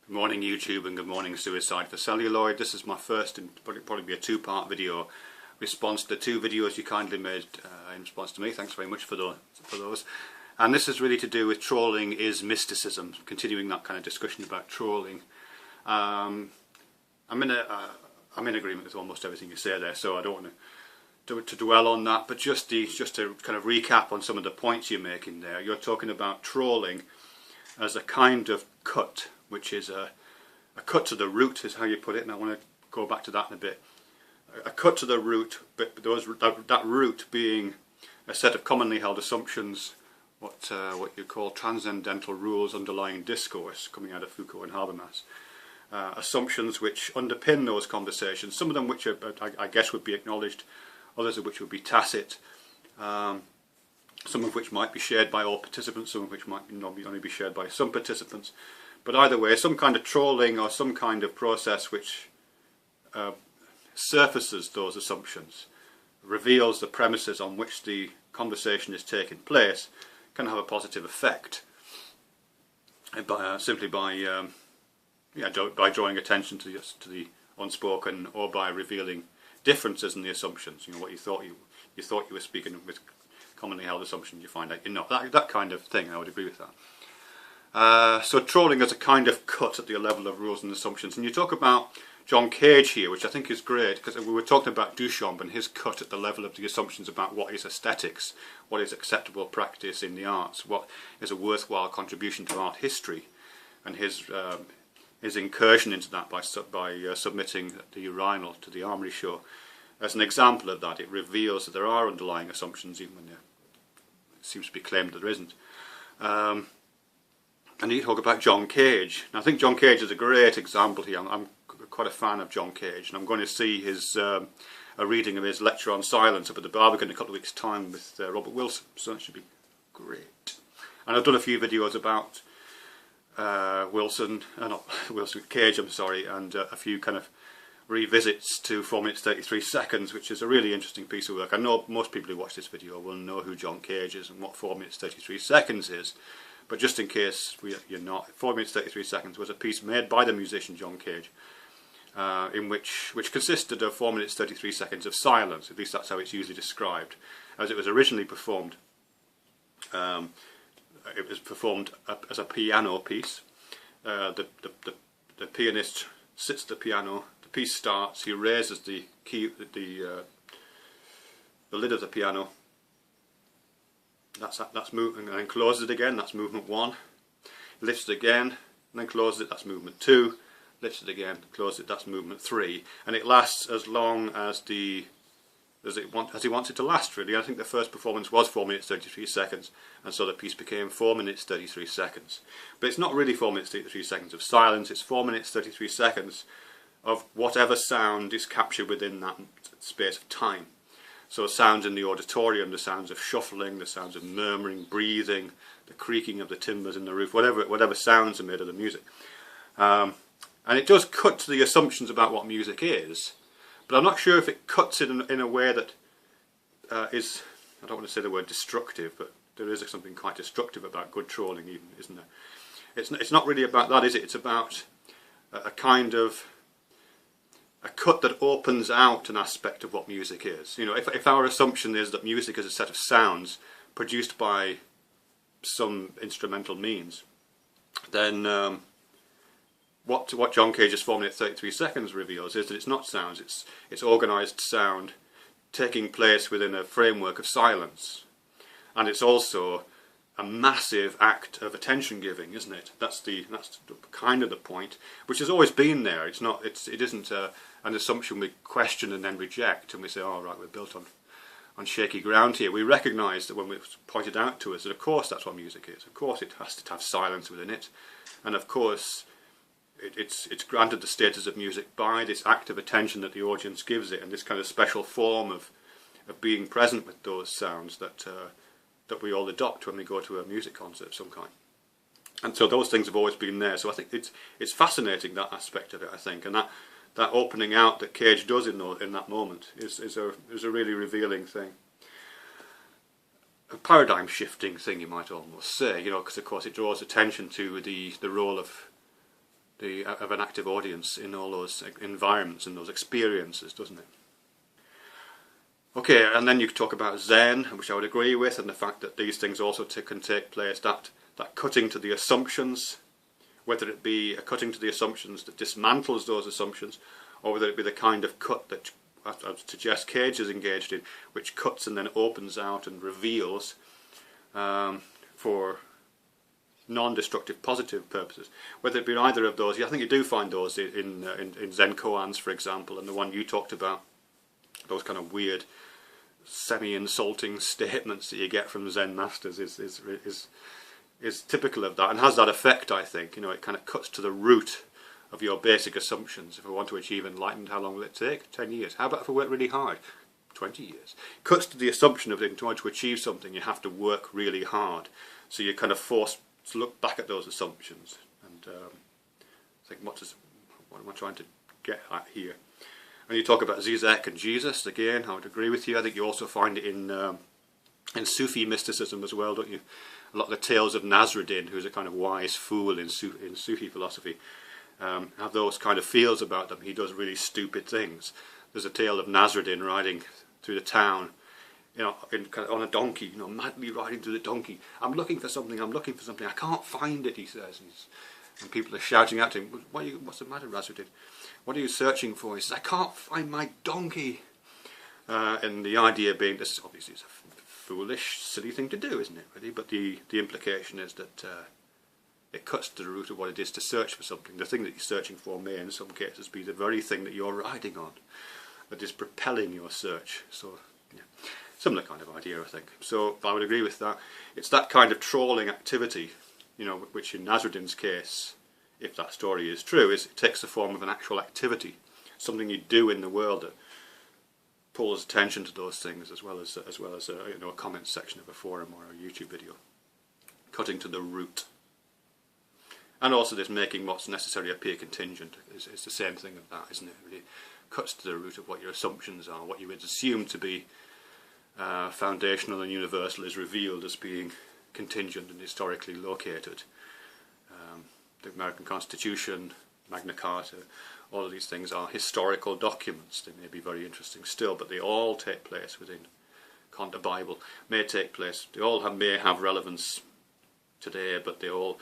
Good morning YouTube and good morning Suicideforcelluloid. This is my first and probably be a two-part video response to the two videos you kindly made in response to me. Thanks very much for those. And this is really to do with trolling is mysticism, continuing that kind of discussion about trolling. I'm in agreement with almost everything you say there, so I don't want to dwell on that, but just to kind of recap on some of the points you're making there. You're talking about trolling as a kind of cut, which is a cut to the root, is how you put it, and I want to go back to that in a bit. A cut to the root, but that root being a set of commonly held assumptions, what you call transcendental rules underlying discourse, coming out of Foucault and Habermas. Assumptions which underpin those conversations, some of them which I guess would be acknowledged, others of which would be tacit, some of which might be shared by all participants, some of which might only be shared by some participants. But either way, some kind of trolling or some kind of process which surfaces those assumptions, reveals the premises on which the conversation is taking place, can have a positive effect simply by drawing attention to the unspoken, or by revealing differences in the assumptions. You know, what you thought you were speaking with commonly held assumptions, you find out you're not. That kind of thing. I would agree with that. So trolling is a kind of cut at the level of rules and assumptions. And you talk about John Cage here, which I think is great, because we were talking about Duchamp and his cut at the level of the assumptions about what is aesthetics, what is acceptable practice in the arts, what is a worthwhile contribution to art history, and his incursion into that by submitting the urinal to the Armory Show. As an example of that, it reveals that there are underlying assumptions, even when it seems to be claimed that there isn't. And you talk about John Cage. And I think John Cage is a great example here. I'm quite a fan of John Cage, and I'm going to see his a reading of his lecture on silence up at the Barbican in a couple of weeks' time with Robert Wilson, so that should be great. And I've done a few videos about Cage, I'm sorry, and a few kind of revisits to 4 minutes 33 seconds, which is a really interesting piece of work. I know most people who watch this video will know who John Cage is and what 4 minutes 33 seconds is. But just in case you're not, 4 minutes 33 seconds was a piece made by the musician John Cage, which consisted of 4 minutes 33 seconds of silence. At least that's how it's usually described. As it was originally performed, it was performed as a piano piece. The pianist sits at the piano. The piece starts. He raises the lid of the piano. That's movement, and then closes it again. That's movement 1. Lifts it again, and then closes it. That's movement 2. Lifts it again, closes it. That's movement 3. And it lasts as long as he wants it to last. Really, I think the first performance was 4 minutes 33 seconds, and so the piece became 4 minutes 33 seconds. But it's not really 4 minutes 33 seconds of silence. It's 4 minutes 33 seconds of whatever sound is captured within that space of time. So sounds in the auditorium, the sounds of shuffling, the sounds of murmuring, breathing, the creaking of the timbers in the roof, whatever sounds are made of the music. And it does cut to the assumptions about what music is, but I'm not sure if it cuts it in a way that is, I don't want to say the word destructive, but there is something quite destructive about good trolling even, isn't there? It's not really about that, is it? It's about a kind of a cut that opens out an aspect of what music is. You know, if our assumption is that music is a set of sounds produced by some instrumental means, then what John Cage's 4 minutes 33 seconds reveals is that it's not sounds. It's organised sound taking place within a framework of silence, and it's also a massive act of attention giving, isn't it? That's kind of the point, which has always been there. It isn't an assumption we question and then reject, and we say, "Oh, right, we're built on shaky ground here." We recognise that when it was pointed out to us that, of course, that's what music is. Of course, it has to have silence within it, and of course, it's granted the status of music by this act of attention that the audience gives it, and this kind of special form of being present with those sounds that we all adopt when we go to a music concert of some kind. And so those things have always been there. So I think it's fascinating, that aspect of it, I think, and that opening out that Cage does in that moment is a really revealing thing. A paradigm shifting thing, you might almost say, you know, because of course it draws attention to the role of of an active audience in all those environments and those experiences, doesn't it? Okay, and then you talk about Zen, which I would agree with, and the fact that these things also can take place, that cutting to the assumptions, whether it be a cutting to the assumptions that dismantles those assumptions, or whether it be the kind of cut that I would suggest Cage is engaged in, which cuts and then opens out and reveals for non-destructive positive purposes. Whether it be either of those, I think you do find those in Zen koans, for example, and the one you talked about, those kind of weird semi-insulting statements that you get from Zen masters is typical of that, and has that effect, I think. You know, it kind of cuts to the root of your basic assumptions. If I want to achieve enlightenment, how long will it take? 10 years. How about if I work really hard? 20 years. Cuts to the assumption of that in order to achieve something you have to work really hard. So you're kind of forced to look back at those assumptions and think, what am I trying to get at here? And you talk about Zizek and Jesus, again, I would agree with you. I think you also find it in Sufi mysticism as well, don't you? A lot of the tales of Nasruddin, who's a kind of wise fool in Sufi philosophy, have those kind of feels about them. He does really stupid things. There's a tale of Nasruddin riding through the town, you know, on a donkey, you know, madly riding through the donkey. I'm looking for something, I can't find it, he says. And people are shouting at him, what's the matter, Nasruddin? What are you searching for? He says, I can't find my donkey. And the idea being, this obviously is a foolish, silly thing to do, isn't it, really? But the implication is that it cuts to the root of what it is to search for something. The thing that you're searching for may, in some cases, be the very thing that you're riding on, that is propelling your search. So, yeah, similar kind of idea, I think. So, I would agree with that. It's that kind of trawling activity, you know, which in Nasruddin's case, if that story is true, is it takes the form of an actual activity, something you do in the world that pulls attention to those things, as well as you know, a comment section of a forum or a YouTube video, cutting to the root. And also this making what's necessary appear contingent is the same thing of that, isn't it? It really cuts to the root of what your assumptions are, what you would assume to be foundational and universal is revealed as being contingent and historically located. The American Constitution, Magna Carta, all of these things are historical documents. They may be very interesting still, but they all take place within the Bible. May take place. They all may have relevance today, but they all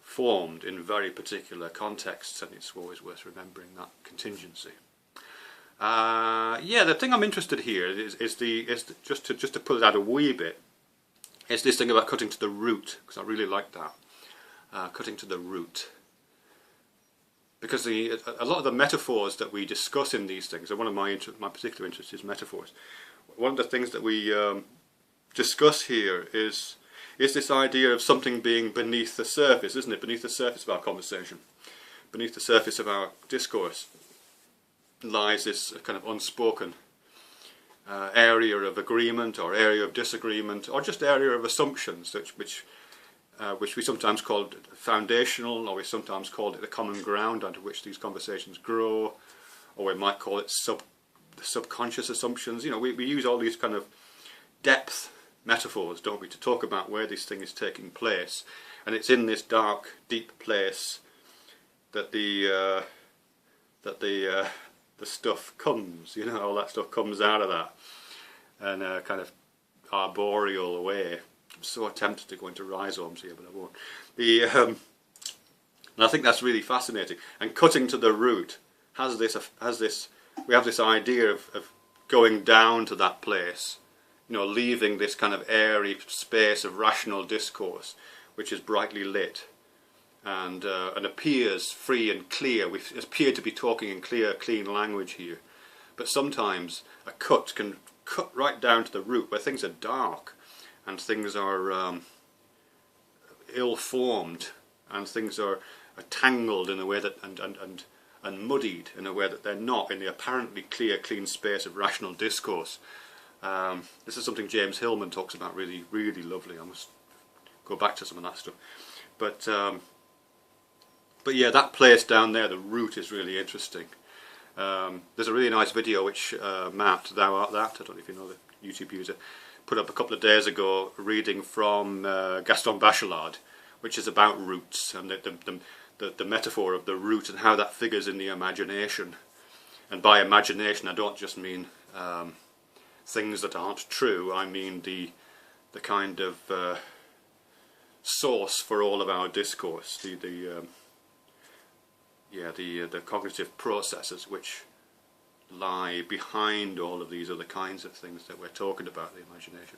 formed in very particular contexts, and it's always worth remembering that contingency. Yeah, the thing I'm interested here is just to pull it out a wee bit. Is this thing about cutting to the root, because I really like that. Cutting to the root, because a lot of the metaphors that we discuss in these things, and one of my particular interests is metaphors. One of the things that we discuss here is this idea of something being beneath the surface, isn't it? Beneath the surface of our conversation, beneath the surface of our discourse, lies this kind of unspoken area of agreement, or area of disagreement, or just area of assumptions, which we sometimes call foundational, or we sometimes call it the common ground under which these conversations grow, or we might call it subconscious assumptions. You know, we use all these kind of depth metaphors, don't we, to talk about where this thing is taking place, and it's in this dark, deep place that the stuff comes. You know, all that stuff comes out of that, in a kind of arboreal way. I'm so tempted to go into rhizomes here, but I won't. And I think that's really fascinating. And cutting to the root has this. We have this idea of going down to that place, you know, leaving this kind of airy space of rational discourse, which is brightly lit and appears free and clear. We appear to be talking in clear, clean language here, but sometimes a cut can cut right down to the root, where things are dark, and things are ill-formed, and things are tangled in a way that and muddied in a way that they're not in the apparently clear, clean space of rational discourse. This is something James Hillman talks about really, really lovely. I must go back to some of that stuff. But yeah, that place down there, the root, is really interesting. There's a really nice video which Matt, Thou Art That, I don't know if you know the YouTube user, put up a couple of days ago, reading from Gaston Bachelard, which is about roots, and the metaphor of the root and how that figures in the imagination. And by imagination, I don't just mean things that aren't true. I mean the kind of source for all of our discourse, the cognitive processes which lie behind all of these other kinds of things that we're talking about, the imagination.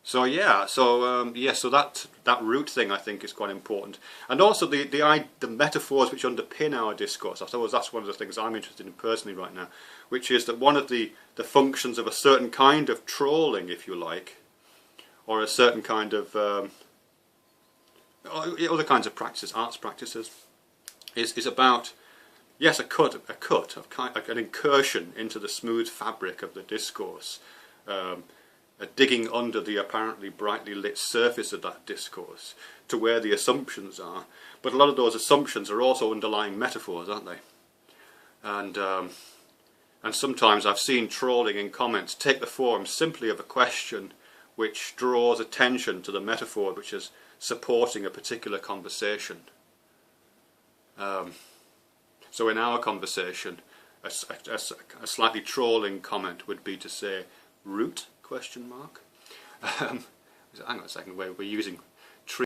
So so that root thing, I think, is quite important, and also the metaphors which underpin our discourse. I suppose that's one of the things I'm interested in personally right now, which is that one of the functions of a certain kind of trolling, if you like, or a certain kind of other kinds of practices, arts practices, is about, yes, an incursion into the smooth fabric of the discourse. Digging under the apparently brightly lit surface of that discourse to where the assumptions are, but a lot of those assumptions are also underlying metaphors, aren't they? And sometimes I've seen trolling in comments take the form simply of a question which draws attention to the metaphor which is supporting a particular conversation. So in our conversation, a slightly trolling comment would be to say, root? Question mark. Hang on a second, we're using